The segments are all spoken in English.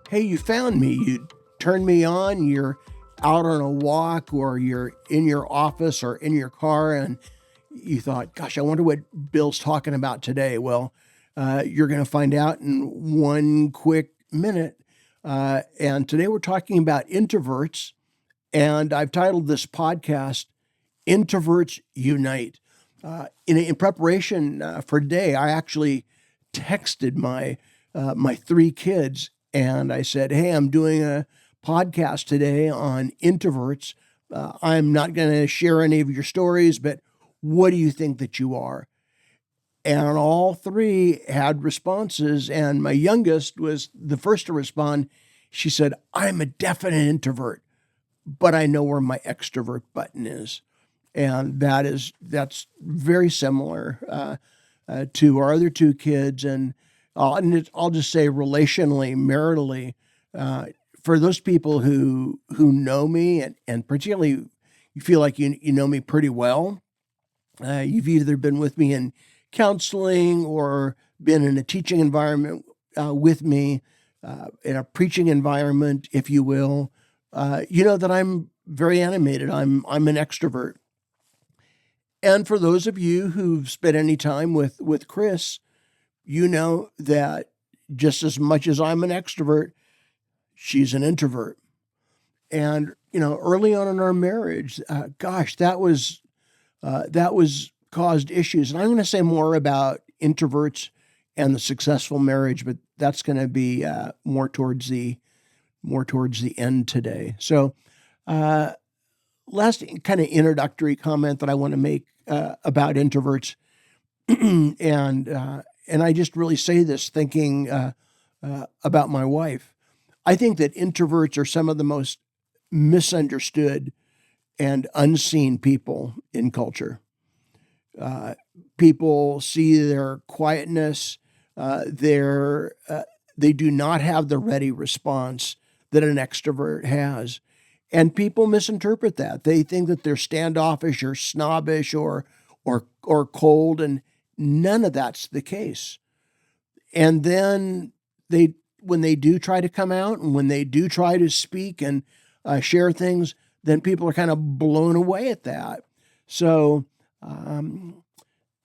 Hey, you found me. You turned me on. You're out on a walk or you're in your office or in your car and you thought, gosh, I wonder what Bill's talking about today. Well, you're going to find out in one quick minute. And today we're talking about introverts. And I've titled this podcast, Introverts Unite. In preparation for today, I actually texted my three kids and I said, "Hey, I'm doing a podcast today on introverts. I'm not going to share any of your stories, but what do you think that you are?" And all three had responses, and my youngest was the first to respond. She said, "I'm a definite introvert, but I know where my extrovert button is." And that's very similar to our other two kids, and I'll just say relationally, maritally, for those people who know me and particularly you feel like you know me pretty well. You've either been with me in counseling or been in a teaching environment with me, in a preaching environment, if you will. You know that I'm very animated. I'm an extrovert. And for those of you who've spent any time with Chris, you know that just as much as I'm an extrovert, she's an introvert. And early on in our marriage, that was caused issues. And I'm going to say more about introverts and the successful marriage, but that's going to be more towards the end today. So, last kind of introductory comment that I want to make about introverts, and I just really say this thinking about my wife. I think that introverts are some of the most misunderstood and unseen people in culture. People see their quietness, they do not have the ready response that an extrovert has. And people misinterpret that. They think that they're standoffish or snobbish or cold, and none of that's the case. And then when they do try to come out and when they do try to speak and share things, then people are kind of blown away at that. So,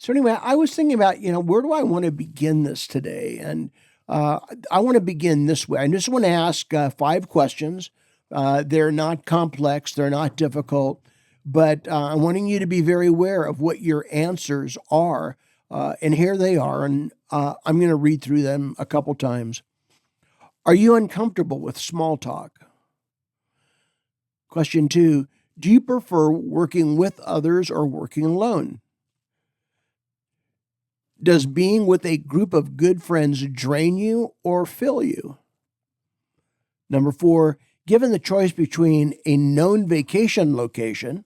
anyway, I was thinking about, where do I want to begin this today? And I want to begin this way. I just want to ask 5 questions. They're not complex. They're not difficult. But I'm wanting you to be very aware of what your answers are. And here they are. And I'm going to read through them a couple times. Are you uncomfortable with small talk? Question 2, do you prefer working with others or working alone? Does being with a group of good friends drain you or fill you? Number 4, given the choice between a known vacation location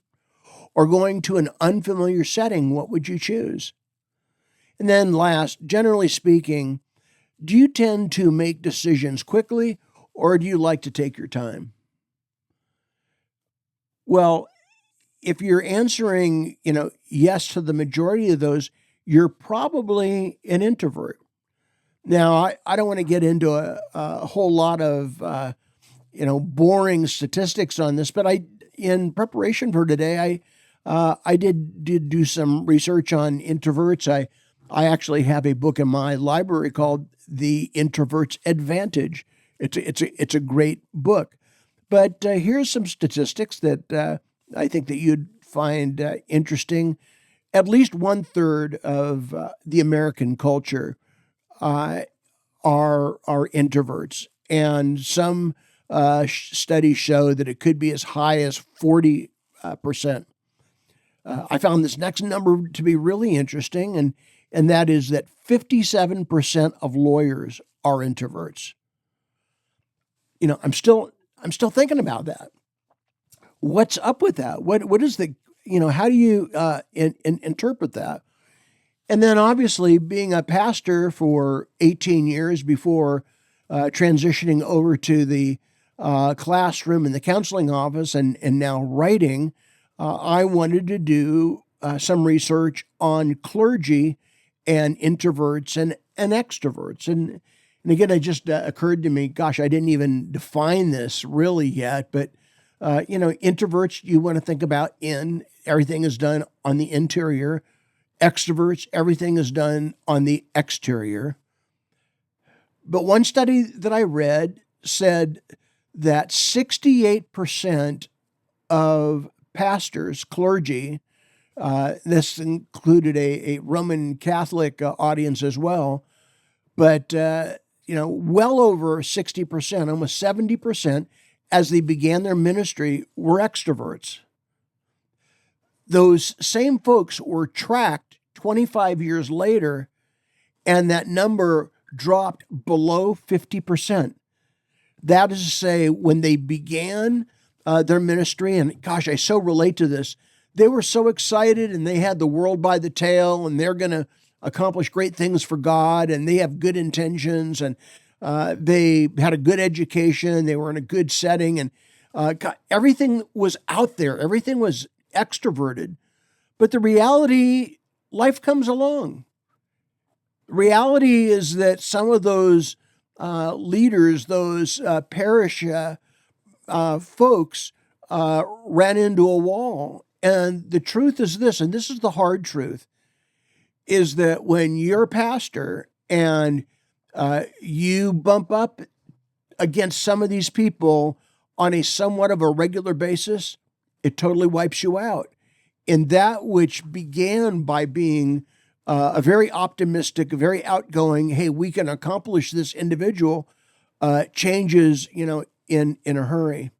or going to an unfamiliar setting, what would you choose? And then last, generally speaking, do you tend to make decisions quickly or do you like to take your time? Well, if you're answering, yes to the majority of those, you're probably an introvert. Now, I don't want to get into a whole lot of, boring statistics on this, but in preparation for today, I did do some research on introverts. I actually have a book in my library called The Introvert's Advantage. It's a great book. But here's some statistics that I think that you'd find interesting. At least 1/3 of the American culture are introverts, and some studies show that it could be as high as 40%. I found this next number to be really interesting, and that is that 57% of lawyers are introverts. I'm still thinking about that. What's up with that? What is how do you interpret that? And then obviously being a pastor for 18 years before transitioning over to the classroom in the counseling office and now writing, I wanted to do some research on clergy and introverts and extroverts. And again, it just occurred to me, gosh, I didn't even define this really yet, but introverts, you want to think about everything is done on the interior. Extroverts, everything is done on the exterior. But one study that I read said that 68% of pastors, clergy, this included a Roman Catholic audience as well, but well over 60%, almost 70%, as they began their ministry, were extroverts. Those same folks were tracked 25 years later, and that number dropped below 50%. That is to say, when they began their ministry, and gosh, I so relate to this, they were so excited and they had the world by the tail and they're going to accomplish great things for God and they have good intentions and they had a good education, they were in a good setting, and everything was out there, everything was extroverted. But the reality, life comes along. The reality is that some of those leaders, those parish folks, ran into a wall. And the truth is this, and this is the hard truth, is that when you're a pastor and you bump up against some of these people on a somewhat of a regular basis, it totally wipes you out. And that which began by being a very optimistic, very outgoing, hey, we can accomplish this individual, changes, in a hurry.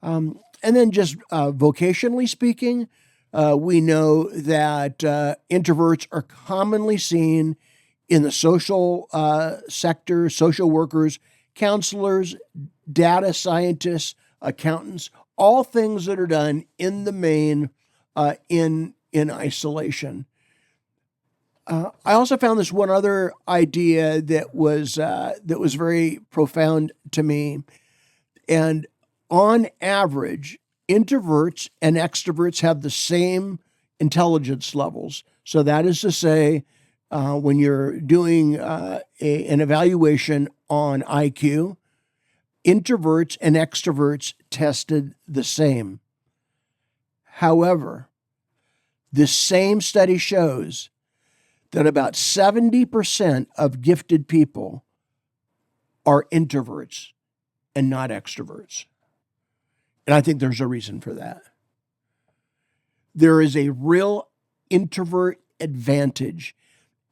And then just vocationally speaking, we know that introverts are commonly seen in the social sector, social workers, counselors, data scientists, accountants, all things that are done in the main in isolation. I also found this one other idea that was very profound to me. And on average, introverts and extroverts have the same intelligence levels. So that is to say, when you're doing an evaluation on IQ, introverts and extroverts tested the same. However, this same study shows that about 70% of gifted people are introverts and not extroverts. And I think there's a reason for that. There is a real introvert advantage.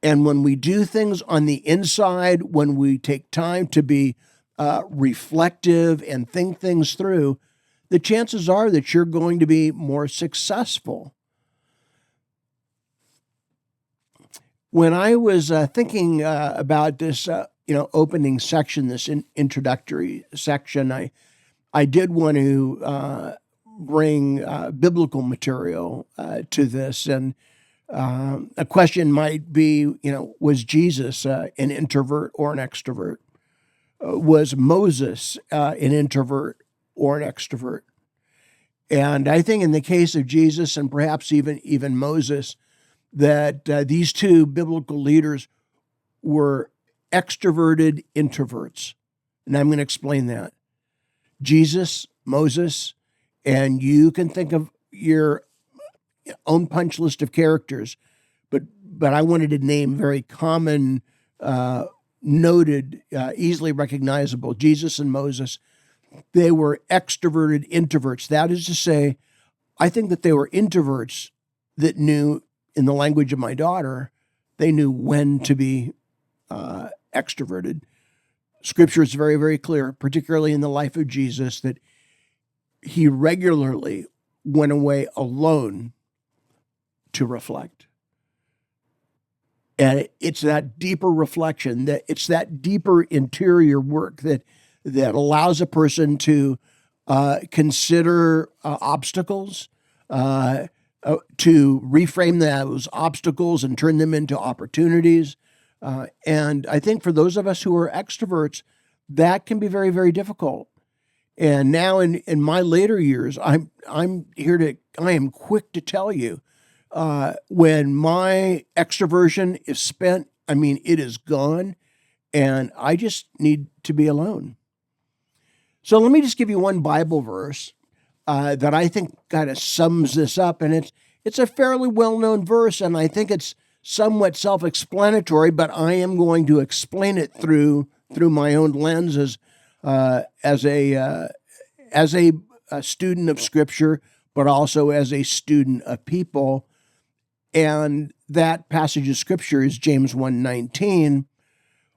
And when we do things on the inside, when we take time to be reflective and think things through, the chances are that you're going to be more successful. When I was thinking about this, opening section, this introductory section, I did want to bring biblical material to this. And a question might be, was Jesus an introvert or an extrovert? Was Moses an introvert or an extrovert? And I think in the case of Jesus and perhaps even Moses, that these two biblical leaders were extroverted introverts. And I'm going to explain that. Jesus, Moses, and you can think of your own punch list of characters, but I wanted to name very common, noted, easily recognizable. Jesus and Moses, they were extroverted introverts. That is to say, I think that they were introverts that knew, in the language of my daughter, they knew when to be extroverted. Scripture is very, very clear, particularly in the life of Jesus, that he regularly went away alone to reflect. And it's that deeper reflection, that it's that deeper interior work that allows a person to consider obstacles, to reframe those obstacles and turn them into opportunities. And I think for those of us who are extroverts, that can be very, very difficult. And now in my later years, I am quick to tell you, when my extroversion is spent, it is gone. and I just need to be alone. So let me just give you one Bible verse that I think kind of sums this up, and it's a fairly well-known verse, and I think it's somewhat self-explanatory, but I am going to explain it through my own lens as a student of Scripture, but also as a student of people. And that passage of Scripture is James 1:19,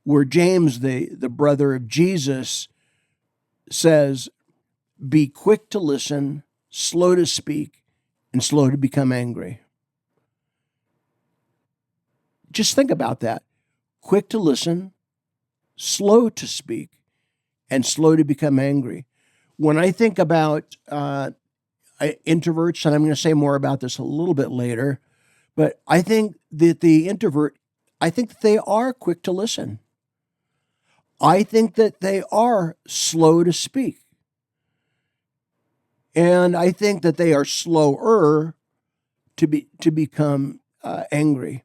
where James, the brother of Jesus, says, "Be quick to listen, slow to speak, and slow to become angry." Just think about that. Quick to listen, slow to speak, and slow to become angry. When I think about introverts, and I'm going to say more about this a little bit later, but I think that the introvert, I think that they are quick to listen. I think that they are slow to speak. And I think that they are slower to become angry.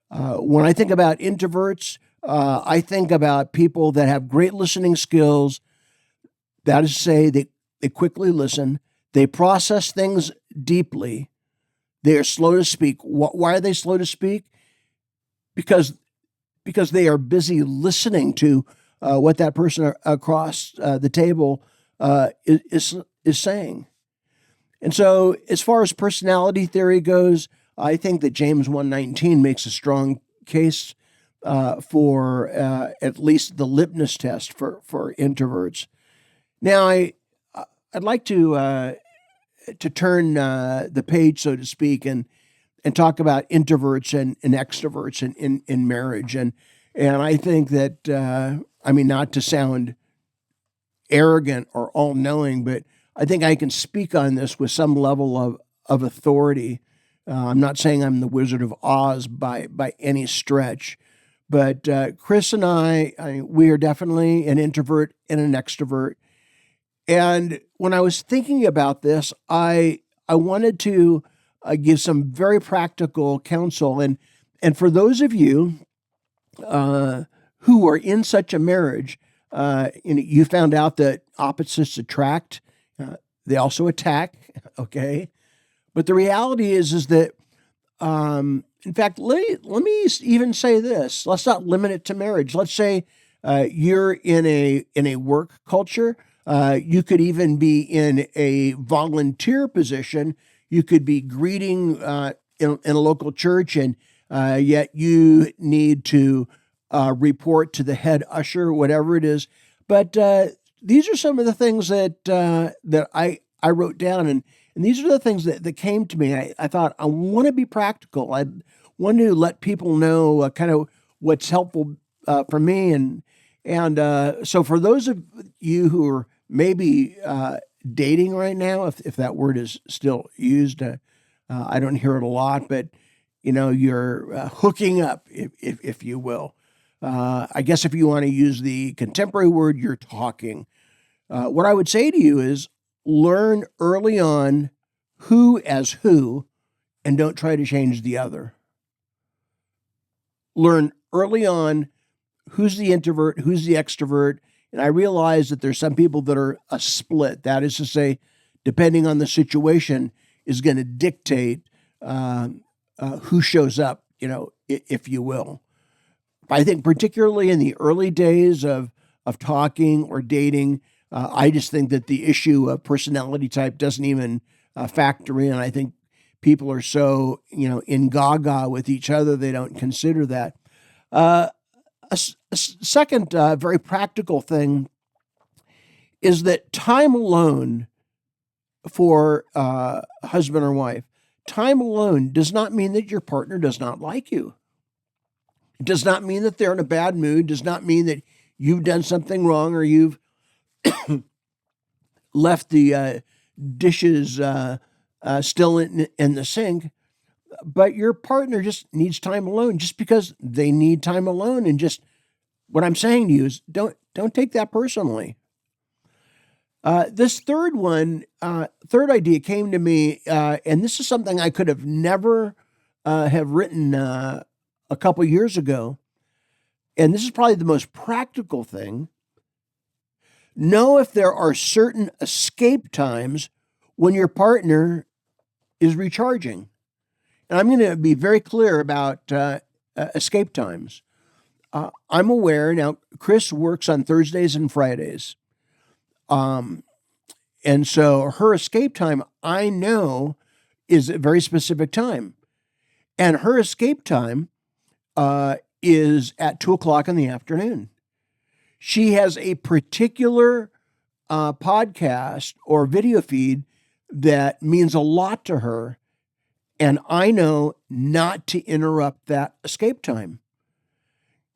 When I think about introverts, I think about people that have great listening skills. That is to say, they quickly listen. They process things deeply. They are slow to speak. Why are they slow to speak? Because they are busy listening to what that person across the table is saying. And so, as far as personality theory goes, I think that James 1:19 makes a strong case for at least the litmus test for introverts. Now, I'd like to turn the page, so to speak, and talk about introverts and extroverts in marriage. And I think that, not to sound arrogant or all-knowing, but I think I can speak on this with some level of authority. I'm not saying I'm the Wizard of Oz by any stretch, but Chris and I, we are definitely an introvert and an extrovert. And when I was thinking about this, I wanted to give some very practical counsel. And for those of you who are in such a marriage, you found out that opposites attract. They also attack, okay? But the reality is that, in fact, let me even say this. Let's not limit it to marriage. Let's say you're in a work culture. You could even be in a volunteer position. You could be greeting in a local church, and yet you need to report to the head usher, whatever it is. But these are some of the things that I wrote down, and these are the things that came to me. I thought, I want to be practical. I want to let people know kind of what's helpful for me. And so for those of you who are maybe dating right now, if that word is still used, I don't hear it a lot, but you're hooking up, if you will. I guess if you want to use the contemporary word, you're talking. What I would say to you is learn early on who as who, and don't try to change the other. Learn early on who's the introvert, who's the extrovert. And I realize that there's some people that are a split. That is to say, depending on the situation, is going to dictate who shows up, if you will. I think particularly in the early days of talking or dating, I just think that the issue of personality type doesn't even factor in. I think people are so, in gaga with each other, they don't consider that. A second very practical thing is that time alone for husband or wife, time alone does not mean that your partner does not like you. It does not mean that they're in a bad mood, does not mean that you've done something wrong or you've left the dishes still in the sink. But your partner just needs time alone just because they need time alone. And just what I'm saying to you is don't take that personally. This third idea came to me, and this is something I could have never have written a couple years ago. and this is probably the most practical thing, know if there are certain escape times when your partner is recharging. And I'm going to be very clear about escape times. I'm aware now, Chris works on Thursdays and Fridays. And so her escape time, I know, is a very specific time. And her escape time is at 2:00 in the afternoon. She has a particular podcast or video feed that means a lot to her. And I know not to interrupt that escape time.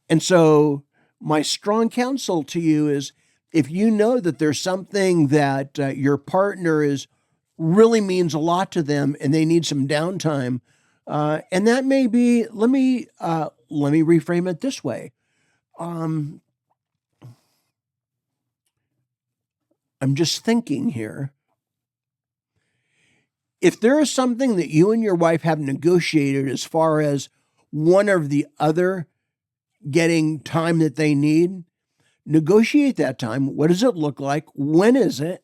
And so my strong counsel to you is, if you know that there's something that your partner is really means a lot to them and they need some downtime, and that may be, let me reframe it this way. I'm just thinking here. If there is something that you and your wife have negotiated as far as one or the other getting time that they need, negotiate that time. What does it look like? When is it?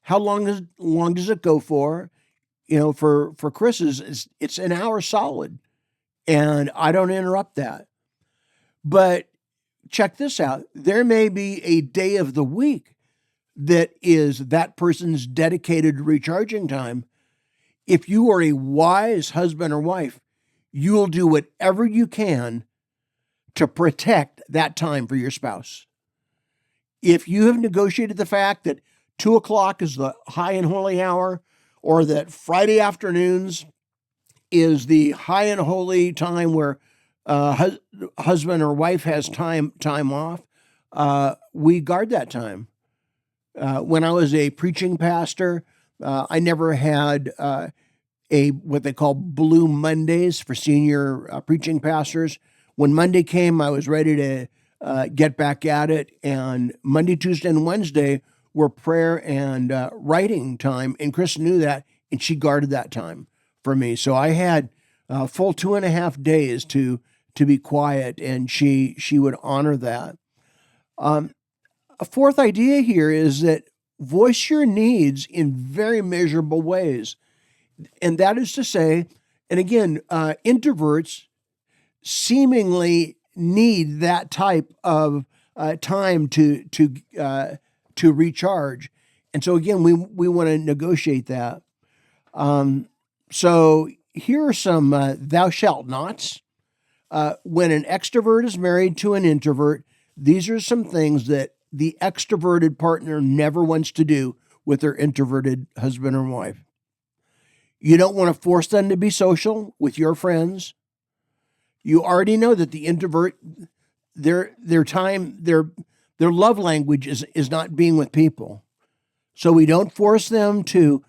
How long does it go for? For Chris's, it's an hour solid, and I don't interrupt that. But check this out. There may be a day of the week that is that person's dedicated recharging time. If you are a wise husband or wife, you will do whatever you can to protect that time for your spouse. If you have negotiated the fact that 2:00 is the high and holy hour, or that Friday afternoons is the high and holy time where husband or wife has time off, we guard that time. When I was a preaching pastor, I never had what they call Blue Mondays for senior preaching pastors. When Monday came, I was ready to get back at it. And Monday, Tuesday, and Wednesday were prayer and writing time. And Chris knew that, and she guarded that time for me. So I had a full 2.5 days to be quiet, and she would honor that. A fourth idea here is that voice your needs in very measurable ways. And that is to say, and again, introverts seemingly need that type of time to recharge. And so again, we want to negotiate that. So here are some thou shalt nots. When an extrovert is married to an introvert, these are some things that the extroverted partner never wants to do with their introverted husband or wife. You don't want to force them to be social with your friends. You already know that the introvert, their love language is not being with people. So we don't force them to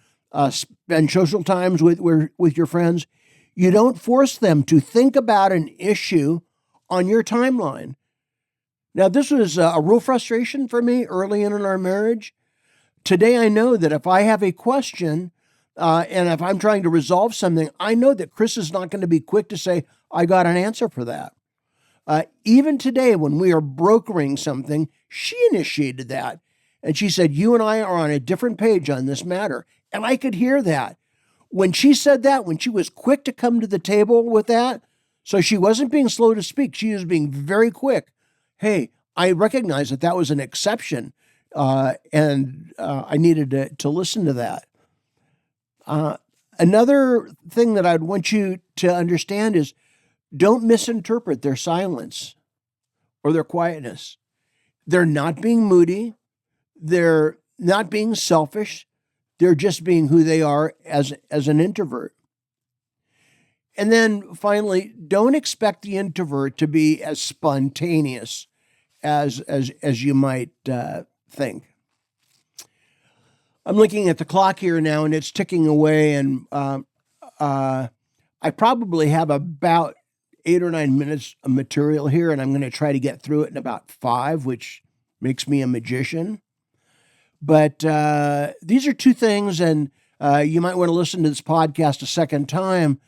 spend social times with your friends. You don't force them to think about an issue on your timeline. Now, this was a real frustration for me early in our marriage. Today, I know that if I have a question and if I'm trying to resolve something, I know that Chris is not going to be quick to say, I got an answer for that. Even today, when we are brokering something, she initiated that. And she said, you and I are on a different page on this matter. And I could hear that. When she said that, when she was quick to come to the table with that, so she wasn't being slow to speak, she was being very quick. Hey, I recognize that was an exception, and I needed to listen to that. Another thing that I'd want you to understand is don't misinterpret their silence or their quietness. They're not being moody. They're not being selfish. They're just being who they are as an introvert. And then finally, don't expect the introvert to be as spontaneous as you might think. I'm looking at the clock here now, and it's ticking away, and I probably have about 8 or 9 minutes of material here, and I'm going to try to get through it in about 5, which makes me a magician. But these are two things, and you might want to listen to this podcast a second time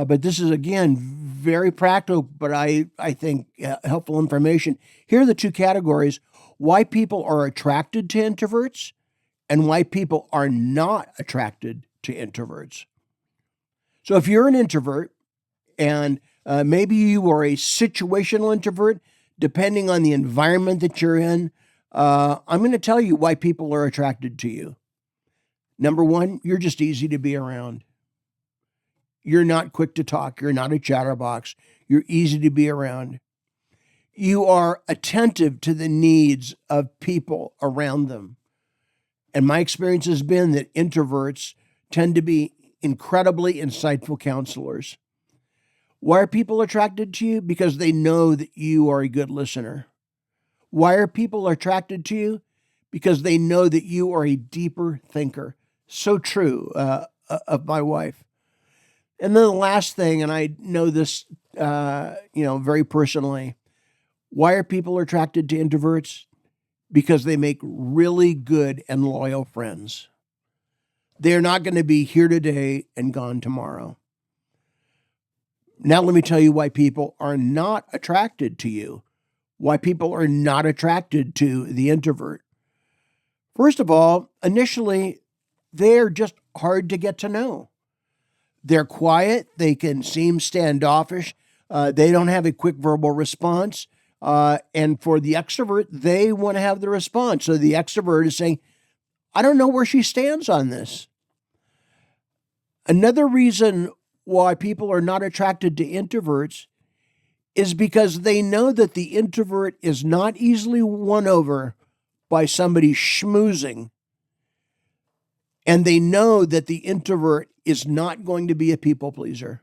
But this is, again, very practical, but I think helpful information. Here are the two categories: why people are attracted to introverts and why people are not attracted to introverts. So if you're an introvert and maybe you are a situational introvert, depending on the environment that you're in, I'm going to tell you why people are attracted to you. Number one, you're just easy to be around. You're not quick to talk. You're not a chatterbox. You're easy to be around. You are attentive to the needs of people around them. And my experience has been that introverts tend to be incredibly insightful counselors. Why are people attracted to you? Because they know that you are a good listener. Why are people attracted to you? Because they know that you are a deeper thinker. So true of my wife. And then the last thing, and I know this, very personally, why are people attracted to introverts? Because they make really good and loyal friends. They're not going to be here today and gone tomorrow. Now let me tell you why people are not attracted to you, why people are not attracted to the introvert. First of all, initially, they're just hard to get to know. They're quiet. They can seem standoffish. They don't have a quick verbal response. And for the extrovert, they want to have the response. So the extrovert is saying, I don't know where she stands on this. Another reason why people are not attracted to introverts is because they know that the introvert is not easily won over by somebody schmoozing. And they know that the introvert is not going to be a people pleaser.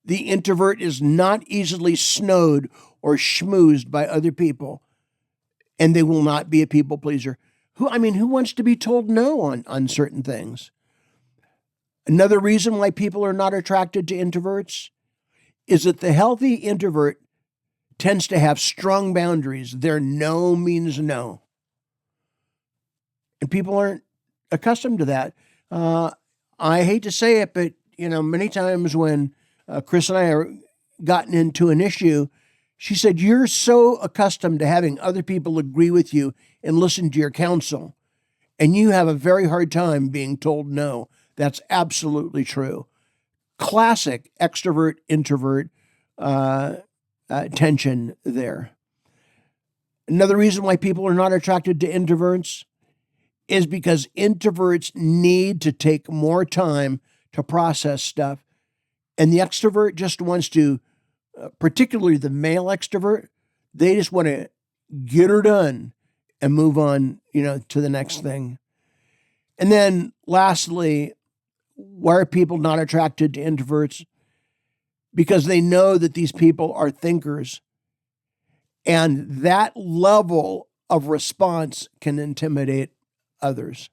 The introvert is not easily snowed or schmoozed by other people, and they will not be a people pleaser. Who wants to be told no on certain things? Another reason why people are not attracted to introverts is that the healthy introvert tends to have strong boundaries. Their no means no. And people aren't accustomed to that. I hate to say it, but many times when Chris and I are gotten into an issue, she said, you're so accustomed to having other people agree with you and listen to your counsel, and you have a very hard time being told no. That's absolutely true. Classic extrovert-introvert tension there. Another reason why people are not attracted to introverts is because introverts need to take more time to process stuff. And the extrovert just wants to, particularly the male extrovert, they just want to get her done and move on, to the next thing. And then lastly, why are people not attracted to introverts? Because they know that these people are thinkers. And that level of response can intimidate others.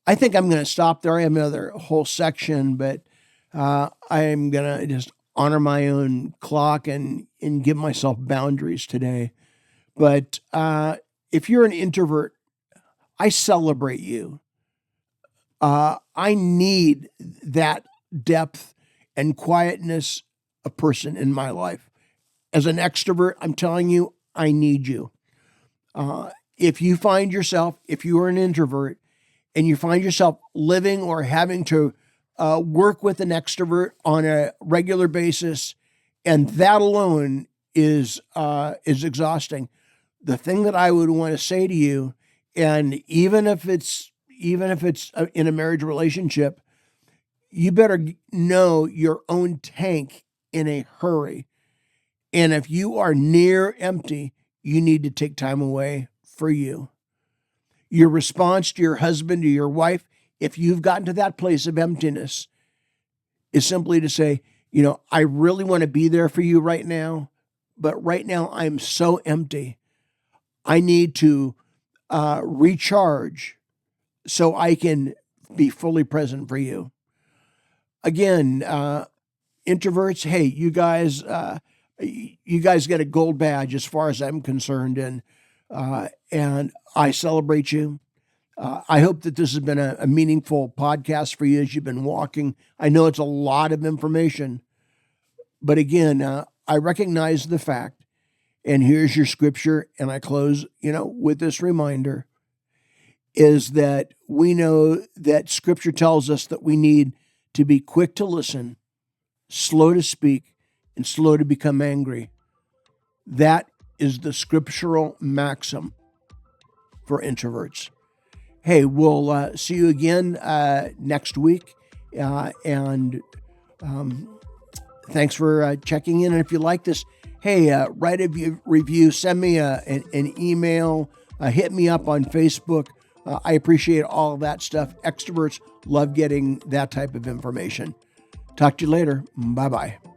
I think I'm going to stop there. I have another whole section, but I'm going to just honor my own clock and give myself boundaries today. But if you're an introvert, I celebrate you. I need that depth and quietness of person in my life. As an extrovert, I'm telling you, I need you. If you are an introvert, and you find yourself living or having to work with an extrovert on a regular basis, and that alone is exhausting. The thing that I would want to say to you, and even if it's in a marriage relationship, you better know your own tank in a hurry. And if you are near empty, you need to take time away for you. Your response to your husband, to your wife, if you've gotten to that place of emptiness, is simply to say, I really want to be there for you right now, but right now I'm so empty. I need to recharge so I can be fully present for you. Again, introverts, hey, you guys get a gold badge as far as I'm concerned, and I celebrate you. I hope that this has been a meaningful podcast for you as you've been walking. I know it's a lot of information, but again, I recognize the fact, and here's your scripture, and I close, with this reminder, is that we know that scripture tells us that we need to be quick to listen, slow to speak, and slow to become angry. That is the scriptural maxim for introverts. Hey, we'll see you again next week. And thanks for checking in. And if you like this, hey, write a review, send me an email, hit me up on Facebook. I appreciate all of that stuff. Extroverts love getting that type of information. Talk to you later. Bye-bye.